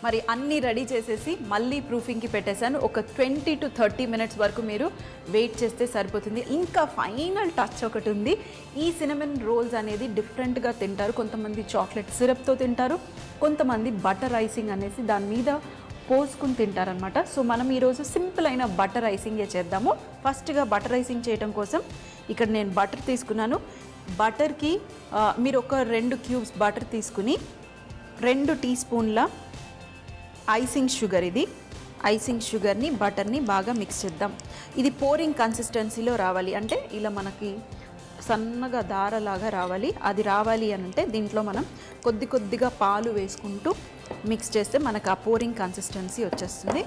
మరి అన్నీ రెడీ చేసేసి మళ్ళీ ప్రూఫింగ్కి పెట్టేశాను. ఒక 20 to 30 minutes వరకు మీరు వెయిట్ చేస్తే సరిపోతుంది. ఇంకా ఫైనల్ టచ్ ఒకటి ఉంది. ఈ సినమన్ రోల్స్ అనేది డిఫరెంట్గా తింటారు. కొంతమంది చాక్లెట్ సిరప్తో తింటారు, కొంతమంది బటర్ ఐసింగ్ అనేసి దాని మీద పోసుకుని తింటారనమాట. సో మనం ఈరోజు సింపుల్ అయిన బటర్ ఐసింగే చేద్దాము. ఫస్ట్గా బటర్ ఐసింగ్ చేయడం కోసం ఇక్కడ నేను బటర్ తీసుకున్నాను. బటర్కి మీరు ఒక 2 cubes బటర్ తీసుకుని 2 teaspoons ఐసింగ్ షుగర్, ఇది ఐసింగ్ షుగర్ని బటర్ని బాగా మిక్స్ చేద్దాం. ఇది పోరింగ్ కన్సిస్టెన్సీలో రావాలి, అంటే ఇలా మనకి సన్నగా దారలాగా రావాలి. అది రావాలి అని అంటే దీంట్లో మనం కొద్దిగా పాలు వేసుకుంటూ మిక్స్ చేస్తే మనకు ఆ పోరింగ్ కన్సిస్టెన్సీ వచ్చేస్తుంది.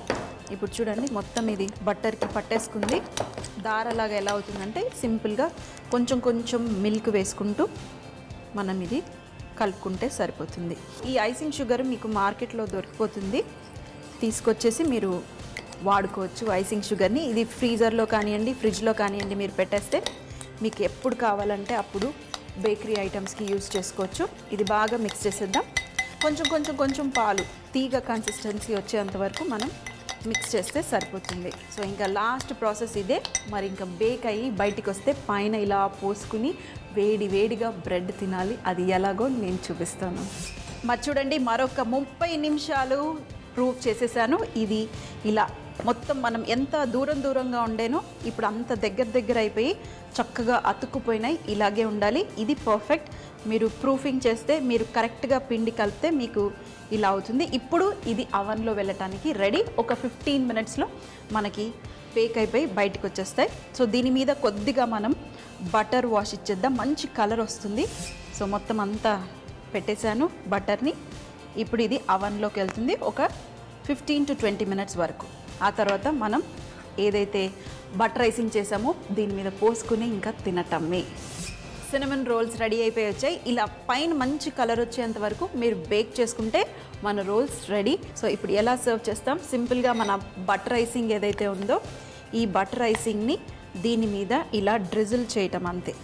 ఇప్పుడు చూడండి, మొత్తం ఇది బటర్కి పట్టేసుకుంది. దారలాగా ఎలా అవుతుందంటే సింపుల్గా కొంచెం మిల్క్ వేసుకుంటూ మనం ఇది కలుపుకుంటే సరిపోతుంది. ఈ ఐసింగ్ షుగర్ మీకు మార్కెట్లో దొరికిపోతుంది, తీసుకొచ్చేసి మీరు వాడుకోవచ్చు ఐసింగ్ షుగర్ని. ఇది ఫ్రీజర్లో కానివ్వండి, ఫ్రిడ్జ్లో కానివ్వండి మీరు పెట్టేస్తే మీకు ఎప్పుడు కావాలంటే అప్పుడు బేకరీ ఐటమ్స్కి యూజ్ చేసుకోవచ్చు. ఇది బాగా మిక్స్ చేసేద్దాం. కొంచెం పాలు తీగ కన్సిస్టెన్సీ వచ్చేంత వరకు మనం మిక్స్ చేస్తే సరిపోతుంది. సో ఇంకా లాస్ట్ ప్రాసెస్ ఇదే. మరి ఇంకా బేక్ అయ్యి బయటికి వస్తే పైన ఇలా పోసుకుని వేడిగా బ్రెడ్ తినాలి. అది ఎలాగో నేను చూపిస్తాను. మరి చూడండి, మరొక 30 నిమిషాలు ప్రూఫ్ చేసేసాను. ఇది ఇలా మొత్తం మనం ఎంత దూరంగా ఉండేనో ఇప్పుడు అంత దగ్గర అయిపోయి చక్కగా అతుక్కుపోయినాయి. ఇలాగే ఉండాలి, ఇది పర్ఫెక్ట్. మీరు ప్రూఫింగ్ చేస్తే, మీరు కరెక్ట్గా పిండి కలిపితే మీకు ఇలా అవుతుంది. ఇప్పుడు ఇది అవన్లో వెళ్ళటానికి రెడీ. ఒక 15 minutesలో మనకి బేక్ అయిపోయి బయటకు వచ్చేస్తాయి. సో దీని మీద కొద్దిగా మనం బటర్ వాష్ ఇచ్చేద్దాం, మంచి కలర్ వస్తుంది. సో మొత్తం అంతా పెట్టేశాను బటర్ని. ఇప్పుడు ఇది అవన్లోకి వెళ్తుంది ఒక 15 to 20 minutes వరకు. ఆ తర్వాత మనం ఏదైతే బటర్ ఐసింగ్ చేసామో దీని మీద పోసుకుని ఇంకా తినటమే. సినమన్ రోల్స్ రెడీ అయిపోయి వచ్చాయి. ఇలా పైన మంచి కలర్ వచ్చేంత వరకు మీరు బేక్ చేసుకుంటే మన రోల్స్ రెడీ. సో ఇప్పుడు ఎలా సర్వ్ చేస్తాం, సింపుల్గా మన బటర్ ఐసింగ్ ఏదైతే ఉందో ఈ బటర్ ఐసింగ్ని దీని మీద ఇలా డ్రిజిల్ చేయటం అంతే.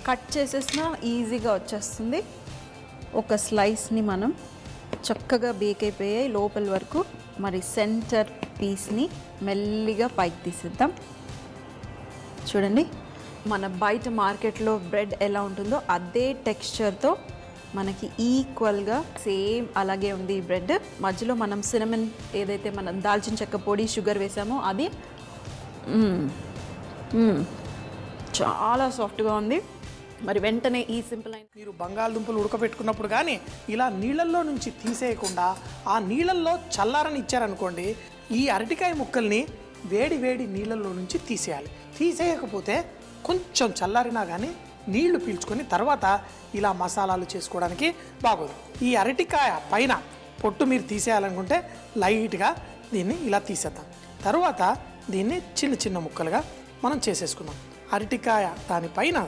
కట్ చేసేసిన ఈజీగా వచ్చేస్తుంది. ఒక స్లైస్ని మనం చక్కగా బేక్ అయిపోయాయి లోపల వరకు. మరి సెంటర్ పీస్ని మెల్లిగా పైకి తీసేద్దాం. చూడండి, మన బయట మార్కెట్లో బ్రెడ్ ఎలా ఉంటుందో అదే టెక్స్చర్తో మనకి ఈక్వల్గా సేమ్ అలాగే ఉంది ఈ బ్రెడ్. మధ్యలో మనం సినమన్ ఏదైతే మనం దాల్చిన చెక్క పొడి షుగర్ వేసామో అది చాలా సాఫ్ట్గా ఉంది. మరి వెంటనే ఈ సింపుల్ అయిన మీరు బంగాళదుంపలు ఉడకబెట్టుకున్నప్పుడు కానీ ఇలా నీళ్ళల్లో నుంచి తీసేయకుండా ఆ నీళ్ళల్లో చల్లారని ఇచ్చారనుకోండి, ఈ అరటికాయ ముక్కల్ని వేడి నీళ్ళల్లో నుంచి తీసేయాలి. తీసేయకపోతే కొంచెం చల్లారినా కానీ నీళ్లు పీల్చుకొని తర్వాత ఇలా మసాలాలు చేసుకోవడానికి బాగోదు. ఈ అరటికాయ పైన పొట్టు మీరు తీసేయాలనుకుంటే లైట్గా దీన్ని ఇలా తీసేద్దాం. తర్వాత దీన్ని చిన్న ముక్కలుగా మనం చేసేసుకుందాం. అరటికాయ దానిపైన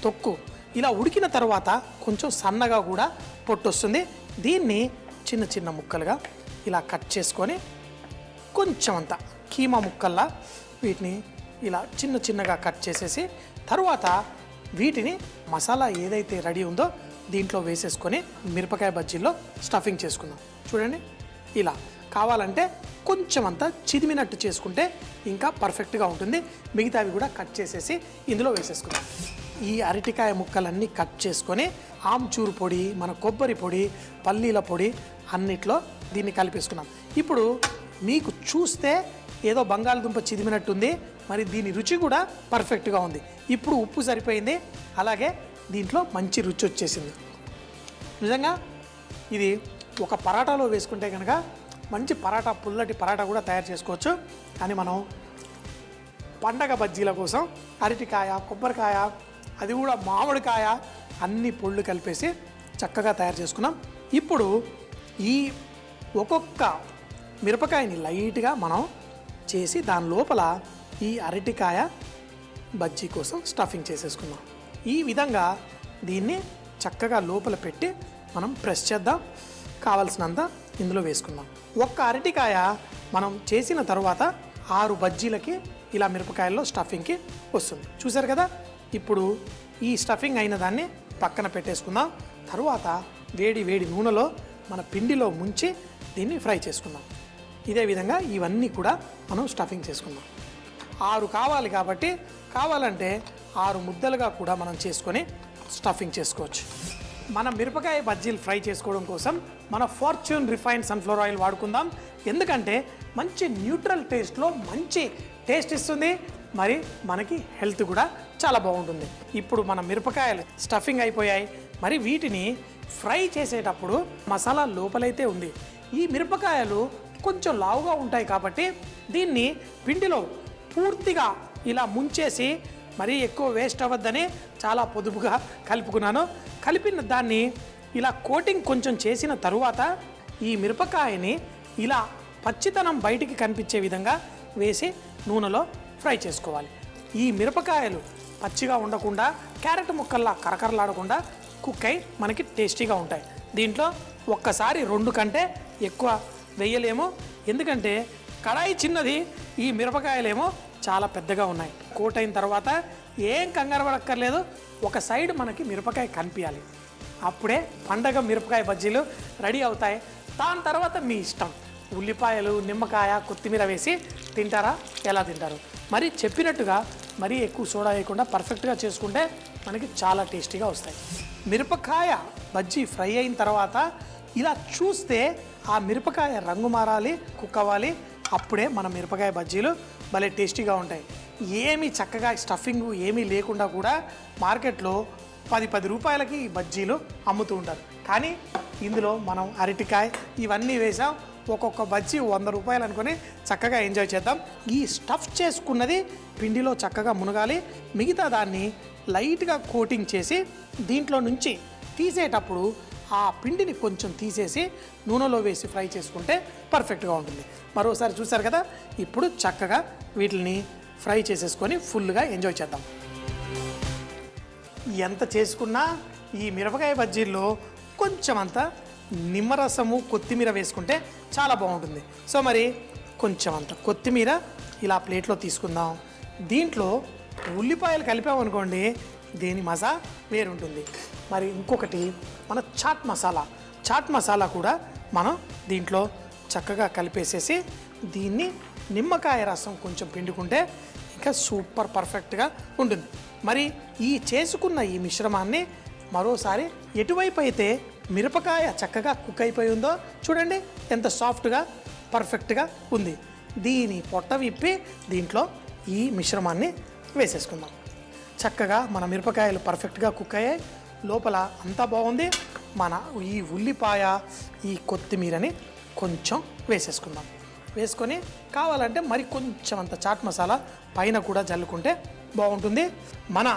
తొక్కు ఇలా ఉడికిన తర్వాత కొంచెం సన్నగా కూడా పొట్టు వస్తుంది. దీన్ని చిన్న ముక్కలుగా ఇలా కట్ చేసుకొని కొంచెం అంత కీమా ముక్కల్లా వీటిని ఇలా చిన్నగా కట్ చేసేసి తర్వాత వీటిని మసాలా ఏదైతే రెడీ ఉందో దీంట్లో వేసేసుకొని మిరపకాయ బజ్జీల్లో స్టఫింగ్ చేసుకుందాం. చూడండి, ఇలా కావాలంటే కొంచెం అంతా చిదిమినట్టు చేసుకుంటే ఇంకా పర్ఫెక్ట్గా ఉంటుంది. మిగతావి కూడా కట్ చేసేసి ఇందులో వేసేసుకుందాం. ఈ అరటికాయ ముక్కలన్నీ కట్ చేసుకొని ఆమ్చూరు పొడి, మన కొబ్బరి పొడి, పల్లీల పొడి అన్నిట్లో దీన్ని కలిపేసుకున్నాం. ఇప్పుడు మీకు చూస్తే ఏదో బంగాళదుంప చిదిమినట్టుంది, మరి దీని రుచి కూడా పర్ఫెక్ట్గా ఉంది. ఇప్పుడు ఉప్పు సరిపోయింది, అలాగే దీంట్లో మంచి రుచి వచ్చేసింది. నిజంగా ఇది ఒక పరాటాలో వేసుకుంటే కనుక మంచి పరాటా, పుల్లటి పరాటా కూడా తయారు చేసుకోవచ్చు. కానీ మనం పండగ బజ్జీల కోసం అరటికాయ, కొబ్బరికాయ, అది కూడా మామిడికాయ అన్ని పొళ్ళు కలిపేసి చక్కగా తయారు చేసుకున్నాం. ఇప్పుడు ఈ ఒక్కొక్క మిరపకాయని లైట్గా మనం చేసి దాని లోపల ఈ అరటికాయ బజ్జీ కోసం స్టఫింగ్ చేసేసుకుందాం. ఈ విధంగా దీన్ని చక్కగా లోపల పెట్టి మనం ప్రెస్ చేద్దాం. కావలసినంత ఇందులో వేసుకుందాం. ఒక్క అరటికాయ మనం చేసిన తర్వాత 6 బజ్జీలకి ఇలా మిరపకాయల్లో స్టఫింగ్కి వస్తుంది. చూసారు కదా. ఇప్పుడు ఈ స్టఫింగ్ అయిన దాన్ని పక్కన పెట్టేసుకుందాం. తర్వాత వేడి నూనెలో మన పిండిలో ముంచి దీన్ని ఫ్రై చేసుకుందాం. ఇదే విధంగా ఇవన్నీ కూడా మనం స్టఫింగ్ చేసుకుందాం. 6 కావాలి కాబట్టి కావాలంటే 6 ముద్దలుగా కూడా మనం చేసుకొని స్టఫింగ్ చేసుకోవచ్చు. మన మిరపకాయ బజ్జీలు ఫ్రై చేసుకోవడం కోసం మన ఫార్చ్యూన్ రిఫైన్డ్ సన్ఫ్లవర్ ఆయిల్ వాడుకుందాం. ఎందుకంటే మంచి న్యూట్రల్ టేస్ట్లో మంచి టేస్ట్ ఇస్తుంది, మరి మనకి హెల్త్ కూడా చాలా బాగుంటుంది. ఇప్పుడు మన మిరపకాయలు స్టఫింగ్ అయిపోయాయి. మరి వీటిని ఫ్రై చేసేటప్పుడు మసాలా లోపలైతే ఉంది. ఈ మిరపకాయలు కొంచెం లావుగా ఉంటాయి కాబట్టి దీన్ని పిండిలో పూర్తిగా ఇలా ముంచేసి మరీ ఎక్కువ వేస్ట్ అవ్వద్దని చాలా పొదుపుగా కలుపుకున్నాను. కలిపిన దాన్ని ఇలా కోటింగ్ కొంచెం చేసిన తరువాత ఈ మిరపకాయని ఇలా పచ్చితనం బయటికి కనిపించే విధంగా వేసి నూనెలో ఫ్రై చేసుకోవాలి. ఈ మిరపకాయలు పచ్చిగా ఉండకుండా క్యారెట్ ముక్కల్లా కరకరలాడకుండా కుక్ అయి మనకి టేస్టీగా ఉంటాయి. దీంట్లో ఒక్కసారి 2 కంటే ఎక్కువ వేయలేము, ఎందుకంటే కడాయి చిన్నది, ఈ మిరపకాయలేమో చాలా పెద్దగా ఉన్నాయి. కోట్ అయిన తర్వాత ఏం కంగారు పడక్కర్లేదు, ఒక సైడ్ మనకి మిరపకాయ కనిపించాలి. అప్పుడే పండగ మిరపకాయ బజ్జీలు రెడీ అవుతాయి. దాని తర్వాత మీ ఇష్టం, ఉల్లిపాయలు, నిమ్మకాయ, కొత్తిమీర వేసి తింటారా, ఎలా తింటారు. మరి చెప్పినట్టుగా మరీ ఎక్కువ సోడా వేయకుండా పర్ఫెక్ట్గా చేసుకుంటే మనకి చాలా టేస్టీగా వస్తాయి. మిరపకాయ బజ్జీ ఫ్రై అయిన తర్వాత ఇలా చూస్తే ఆ మిరపకాయ రంగు మారాలి, కుక్ అవ్వాలి. అప్పుడే మన మిరపకాయ బజ్జీలు భలే టేస్టీగా ఉంటాయి. ఏమీ చక్కగా స్టఫింగ్ ఏమీ లేకుండా కూడా మార్కెట్లో 10 రూపాయలకి ఈ బజ్జీలు అమ్ముతూ ఉంటారు. కానీ ఇందులో మనం అరటికాయ ఇవన్నీ వేసాం. ఒక్కొక్క బజ్జీ 100 రూపాయలు అనుకొని చక్కగా ఎంజాయ్ చేద్దాం. ఈ స్టఫ్ చేసుకున్నది పిండిలో చక్కగా మునగాలి. మిగతా దాన్ని లైట్గా కోటింగ్ చేసి దీంట్లో నుంచి తీసేటప్పుడు ఆ పిండిని కొంచెం తీసేసి నూనెలో వేసి ఫ్రై చేసుకుంటే పర్ఫెక్ట్గా ఉంటుంది. మరోసారి చూసారు కదా, ఇప్పుడు చక్కగా వీటిని ఫ్రై చేసేసుకొని ఫుల్గా ఎంజాయ్ చేద్దాం. ఎంత చేసుకున్నా ఈ మిరపకాయ బజ్జీల్లో కొంచెం అంత నిమ్మరసము, కొత్తిమీర వేసుకుంటే చాలా బాగుంటుంది. సో మరి కొంచెం అంత కొత్తిమీర ఇలా ప్లేట్లో తీసుకుందాం. దీంట్లో ఉల్లిపాయలు కలిపామనుకోండి, దీని మజా వేరుంటుంది. మరి ఇంకొకటి మన చాట్ మసాలా కూడా మనం దీంట్లో చక్కగా కలిపేసేసి దీన్ని నిమ్మకాయ రసం కొంచెం పిండుకుంటే ఇంకా సూపర్ పర్ఫెక్ట్గా ఉంటుంది. మరి ఈ చేసుకున్న ఈ మిశ్రమాన్ని మరోసారి ఎటువైపు అయితే మిరపకాయ చక్కగా కుక్ అయిపోయి ఉందో చూడండి, ఎంత సాఫ్ట్గా పర్ఫెక్ట్గా ఉంది. దీని పొట్ట విప్పి దీంట్లో ఈ మిశ్రమాన్ని వేసేసుకుందాం. చక్కగా మన మిరపకాయలు పర్ఫెక్ట్గా కుక్ అయ్యాయి, లోపల అంతా బాగుంది. మన ఈ ఉల్లిపాయ, ఈ కొత్తిమీరని కొంచెం వేసేసుకుందాం. వేసుకొని కావాలంటే మరి కొంచెం అంత చాట్ మసాలా పైన కూడా జల్లుకుంటే బాగుంటుంది. మన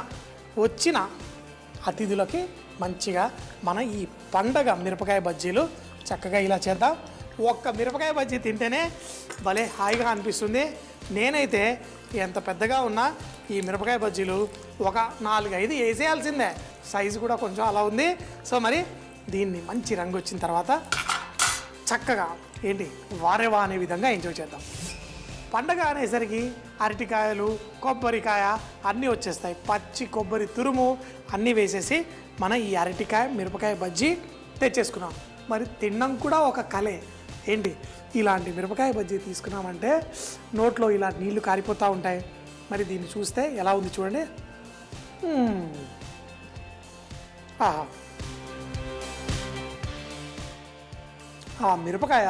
వచ్చిన అతిథులకి మంచిగా మన ఈ పండగ మిరపకాయ బజ్జీలు చక్కగా ఇలా చేద్దాం. ఒక్క మిరపకాయ బజ్జీ తింటేనే భలే హాయిగా అనిపిస్తుంది. నేనైతే ఎంత పెద్దగా ఉన్నా ఈ మిరపకాయ బజ్జీలు ఒక 4-5 వేసేయాల్సిందే. సైజు కూడా కొంచెం అలా ఉంది. సో మరి దీన్ని మంచి రంగు వచ్చిన తర్వాత చక్కగా వారేవా అనే విధంగా ఎంజాయ్ చేద్దాం. పండగ అనేసరికి అరటికాయలు, కొబ్బరికాయ అన్నీ వచ్చేస్తాయి. పచ్చి కొబ్బరి తురుము అన్నీ వేసేసి మన ఈ అరటికాయ మిరపకాయ బజ్జీ తెచ్చేసుకున్నాం. మరి తినడం కూడా ఒక కలే. ఇలాంటి మిరపకాయ బజ్జీ తీసుకున్నామంటే నోట్లో ఇలా నీళ్లు కారిపోతూ ఉంటాయి. మరి దీన్ని చూస్తే ఎలా ఉంది చూడండి. ఆ మిరపకాయ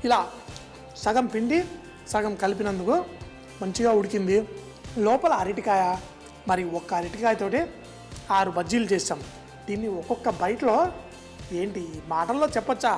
ఇలా సగం పిండి సగం కలిపినందుకు మంచిగా ఉడికింది. లోపల అరటికాయ, మరి ఒక్క అరటికాయతోటి 6 బజ్జీలు చేస్తాం. దీన్ని ఒక్కొక్క బైట్లో మాటల్లో చెప్పచ్చా